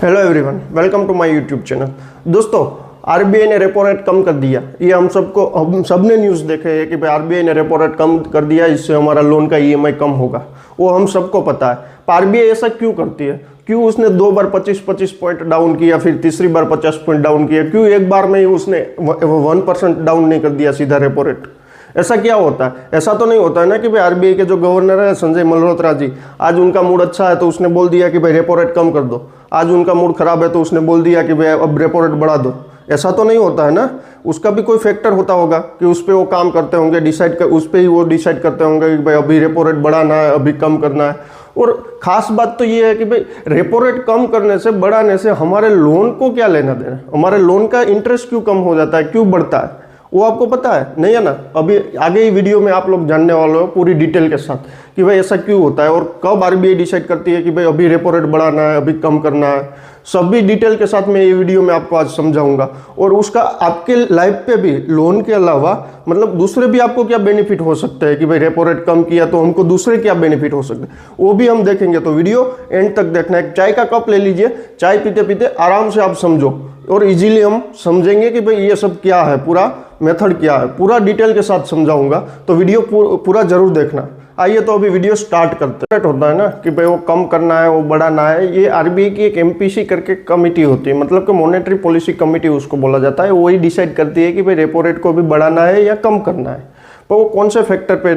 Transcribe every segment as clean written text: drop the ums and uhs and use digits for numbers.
Hello everyone, welcome to my YouTube channel. दोस्तों, RBI ने repo rate कम कर दिया। ये हम सबने न्यूज़ देखे है कि भाई आरबीआई ने रेपो रेट कम कर दिया, इससे हमारा लोन का ईएमआई कम होगा। वो हम सबको पता है। पर आरबीआई ऐसा क्यों करती है? क्यों उसने 2 बार 25 पॉइंट डाउन किया, फिर तीसरी बार 50 पॉइंट डाउन किया? क्यों एक बार में ही उसने 1% डाउन नहीं कर दिया सीधा रेपो रेट? ऐसा क्या होता है? ऐसा तो नहीं होता है ना कि भाई आरबीआई के जो गवर्नर है संजय मल्होत्रा जी, आज उनका मूड अच्छा है तो उसने बोल दिया कि भाई रेपो रेट कम कर दो। आज उनका मूड खराब है तो उसने बोल दिया कि भाई अब रेपो रेट बढ़ा दो। ऐसा तो नहीं होता है ना। उसका भी कोई फैक्टर होता होगा कि उस पर वो काम करते होंगे, उस पर ही वो डिसाइड करते होंगे कि भाई अभी रेपो रेट बढ़ाना है, अभी कम करना है। और खास बात तो ये है कि भाई रेपो रेट कम करने से, बढ़ाने से हमारे लोन को क्या लेना देना? हमारे लोन का इंटरेस्ट क्यों कम हो जाता है, क्यों बढ़ता है, वो आपको पता है? नहीं है ना। अभी आगे ही वीडियो में आप लोग जानने वाले हो पूरी डिटेल के साथ कि भाई ऐसा क्यों होता है और कब आरबीआई डिसाइड करती है कि भाई अभी रेपो रेट बढ़ाना है, अभी कम करना है। सभी डिटेल के साथ मैं ये वीडियो में आपको आज समझाऊंगा। और उसका आपके लाइफ पे भी, लोन के अलावा मतलब दूसरे भी आपको क्या बेनिफिट हो सकते हैं कि भाई रेपो रेट कम किया तो हमको दूसरे क्या बेनिफिट हो सकते हैं, वो भी हम देखेंगे। तो वीडियो एंड तक देखना। एक चाय का कप ले लीजिए, चाय पीते पीते आराम से आप समझो और इजीली हम समझेंगे कि भाई ये सब क्या है, पूरा मेथड क्या है, पूरा डिटेल के साथ समझाऊंगा। तो वीडियो पूरा जरूर देखना। आइए तो अभी वीडियो स्टार्ट करते हैं। होता है ना कि भाई वो कम करना है, वो बढ़ाना है। ये आरबीआई की एक एमपीसी करके कमेटी होती है, मतलब कि मॉनेटरी पॉलिसी कमेटी उसको बोला जाता है। वही डिसाइड करती है कि भाई रेपो रेट को भी बढ़ाना है या कम करना है। तो वो कौन से फैक्टर पे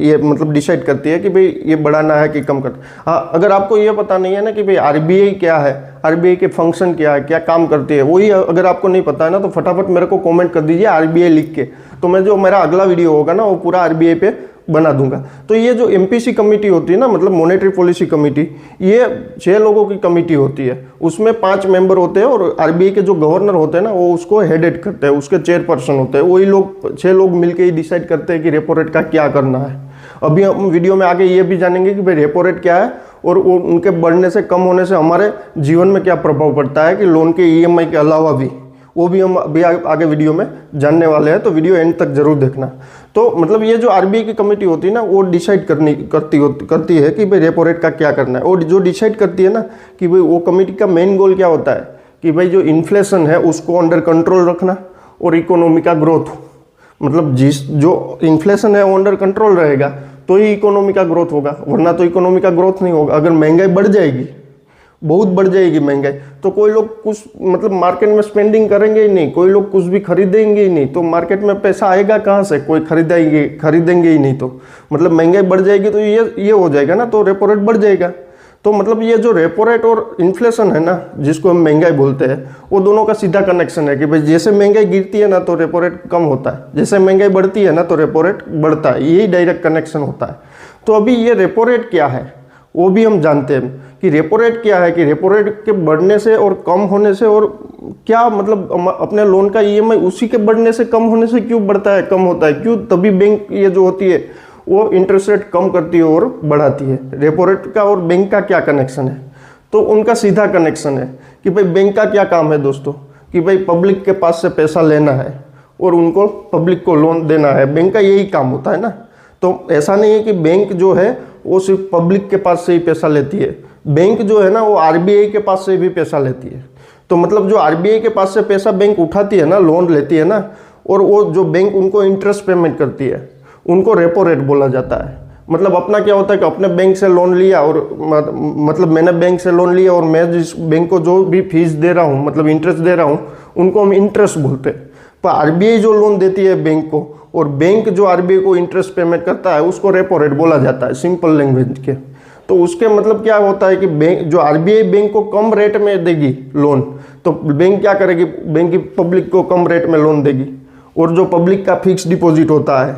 ये मतलब डिसाइड करती है कि भाई ये बढ़ाना है कि कम करना। हाँ, अगर आपको ये पता नहीं है ना कि भाई आरबीआई क्या है, आरबीआई के फंक्शन क्या है, क्या काम करती है, वही अगर आपको नहीं पता है ना तो फटाफट मेरे को कमेंट कर दीजिए आरबीआई लिख के। तो मैं जो मेरा अगला वीडियो होगा ना वो पूरा आरबीआई पे बना दूंगा। तो ये जो एमपीसी कमेटी होती है ना, मतलब मॉनेटरी पॉलिसी कमेटी, ये 6 लोगों की कमेटी होती है। उसमें 5 मेंबर होते हैं और आरबीआई के जो गवर्नर होते हैं ना वो उसको हेडेड करते हैं, उसके चेयरपर्सन होते हैं। वही लोग 6 लोग मिलकर ही डिसाइड करते हैं कि रेपो रेट का क्या करना है। अभी हम वीडियो में आगे ये भी जानेंगे कि भाई रेपो रेट क्या है और उनके बढ़ने से, कम होने से हमारे जीवन में क्या प्रभाव पड़ता है, कि लोन के ईएमआई के अलावा भी, वो भी हम अभी आगे वीडियो में जानने वाले हैं। तो वीडियो एंड तक जरूर देखना। तो मतलब ये जो आरबीआई की कमेटी होती है ना वो डिसाइड करती है कि भाई रेपो रेट का क्या करना है। और जो डिसाइड करती है ना कि भाई वो कमेटी का मेन गोल क्या होता है कि भाई जो इन्फ्लेशन है उसको अंडर कंट्रोल रखना और इकोनॉमी का ग्रोथ, मतलब जो इन्फ्लेशन है वो अंडर कंट्रोल रहेगा तो ही इकोनॉमी का ग्रोथ होगा, वरना तो इकोनॉमी का ग्रोथ नहीं होगा। अगर महंगाई बढ़ जाएगी, बहुत बढ़ जाएगी महंगाई, तो कोई लोग कुछ मतलब मार्केट में स्पेंडिंग करेंगे ही नहीं, कोई लोग कुछ भी खरीदेंगे ही नहीं, तो मार्केट में पैसा आएगा कहाँ से? कोई खरीदेंगे ही नहीं। तो मतलब महंगाई बढ़ जाएगी तो ये हो जाएगा ना, तो रेपो रेट बढ़ जाएगा। तो मतलब ये जो रेपो रेट और इन्फ्लेशन है ना, जिसको हम महंगाई बोलते हैं, वो दोनों का सीधा कनेक्शन है कि भाई जैसे महंगाई गिरती है ना तो रेपो रेट कम होता है, जैसे महंगाई बढ़ती है ना तो रेपो रेट बढ़ता है। यही डायरेक्ट कनेक्शन होता है। तो अभी ये रेपो रेट क्या है वो भी हम जानते हैं कि रेपो रेट क्या है, कि रेपो रेट के बढ़ने से और कम होने से और क्या मतलब अपने लोन का ईएमआई उसी के बढ़ने से, कम होने से क्यों बढ़ता है, कम होता है क्यों? तभी बैंक ये जो होती है वो इंटरेस्ट रेट कम करती है और बढ़ाती है। रेपो रेट का और बैंक का क्या कनेक्शन है? तो उनका सीधा कनेक्शन है कि भाई बैंक का क्या काम है दोस्तों, कि भाई पब्लिक के पास से पैसा लेना है और उनको पब्लिक को लोन देना है। बैंक का यही काम होता है ना। तो ऐसा नहीं है कि बैंक जो है वो सिर्फ पब्लिक के पास से ही पैसा लेती है। बैंक जो है ना वो आरबीआई के पास से भी पैसा लेती है। तो मतलब जो आरबीआई के पास से पैसा बैंक उठाती है ना, लोन लेती है ना, और वो जो बैंक उनको इंटरेस्ट पेमेंट करती है, उनको रेपो रेट बोला जाता है। मतलब अपना क्या होता है कि अपने बैंक से लोन लिया और मतलब मैंने बैंक से लोन लिया और मैं जिस बैंक को जो भी फीस दे रहा हूँ, मतलब इंटरेस्ट दे रहा हूँ, उनको हम इंटरेस्ट बोलते हैं। पर आरबीआई जो लोन देती है बैंक को, और बैंक जो आरबीआई को इंटरेस्ट पेमेंट करता है, उसको रेपो रेट बोला जाता है सिंपल लैंग्वेज के। तो उसके मतलब क्या होता है कि बैंक जो आरबीआई बैंक को कम रेट में देगी लोन, तो बैंक क्या करेगी? बैंक की पब्लिक को कम रेट में लोन देगी। और जो पब्लिक का फिक्स डिपॉजिट होता है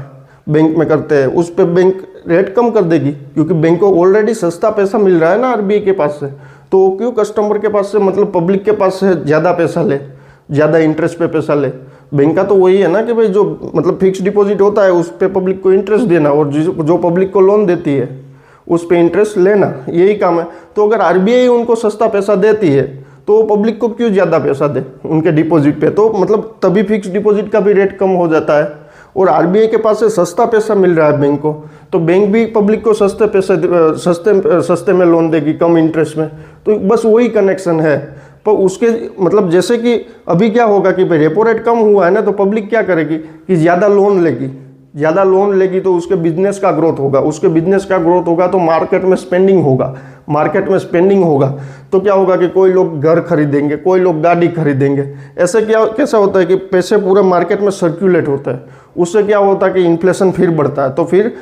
बैंक में करते हैं, उस पर बैंक रेट कम कर देगी, क्योंकि बैंक को ऑलरेडी सस्ता पैसा मिल रहा है ना आरबीआई के पास से। तो वो क्यों कस्टमर के पास से, मतलब पब्लिक के पास से ज़्यादा पैसा ले, ज़्यादा इंटरेस्ट पे पैसा ले? बैंक का तो वही है ना कि भाई जो मतलब फिक्स डिपॉजिट होता है उस पर पब्लिक को इंटरेस्ट देना, और जो पब्लिक को लोन देती है उस पर इंटरेस्ट लेना, यही काम है। तो अगर आरबीआई उनको सस्ता पैसा देती है तो पब्लिक को क्यों ज़्यादा पैसा दे उनके डिपॉजिट पे? तो मतलब तभी फिक्स डिपॉजिट का भी रेट कम हो जाता है। और आरबीआई के पास से सस्ता पैसा मिल रहा है बैंक को, तो बैंक भी पब्लिक को सस्ते में लोन देगी कम इंटरेस्ट में। तो बस वही कनेक्शन है पर उसके मतलब जैसे कि अभी क्या होगा कि भाई रेपो रेट कम हुआ है ना, तो पब्लिक क्या करेगी कि ज़्यादा लोन लेगी, ज़्यादा लोन लेगी तो उसके बिजनेस का ग्रोथ होगा, उसके बिजनेस का ग्रोथ होगा तो मार्केट में स्पेंडिंग होगा, मार्केट में स्पेंडिंग होगा तो क्या होगा कि कोई लोग घर खरीदेंगे, कोई लोग गाड़ी खरीदेंगे। ऐसे क्या कैसा होता है कि पैसे पूरे मार्केट में सर्कुलेट होता है, उससे क्या होता है कि इन्फ्लेशन फिर बढ़ता है, तो फिर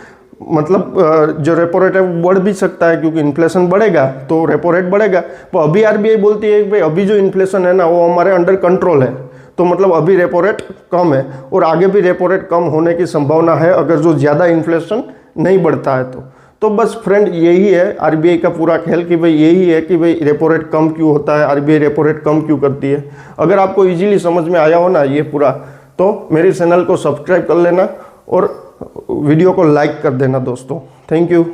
मतलब जो रेपो रेट है वो बढ़ भी सकता है, क्योंकि इन्फ्लेशन बढ़ेगा तो रेपो रेट बढ़ेगा। तो अभी आरबीआई बोलती है कि भाई अभी जो इन्फ्लेशन है ना वो हमारे अंडर कंट्रोल है, तो मतलब अभी रेपो रेट कम है और आगे भी रेपो रेट कम होने की संभावना है अगर जो ज़्यादा इन्फ्लेशन नहीं बढ़ता है तो बस फ्रेंड यही है आरबीआई का पूरा खेल कि भाई यही है कि भाई रेपो रेट कम क्यों होता है, आरबीआई रेपो रेट कम क्यों करती है। अगर आपको इजीली समझ में आया हो ना ये पूरा, तो मेरे चैनल को सब्सक्राइब कर लेना और वीडियो को लाइक कर देना दोस्तों। Thank you.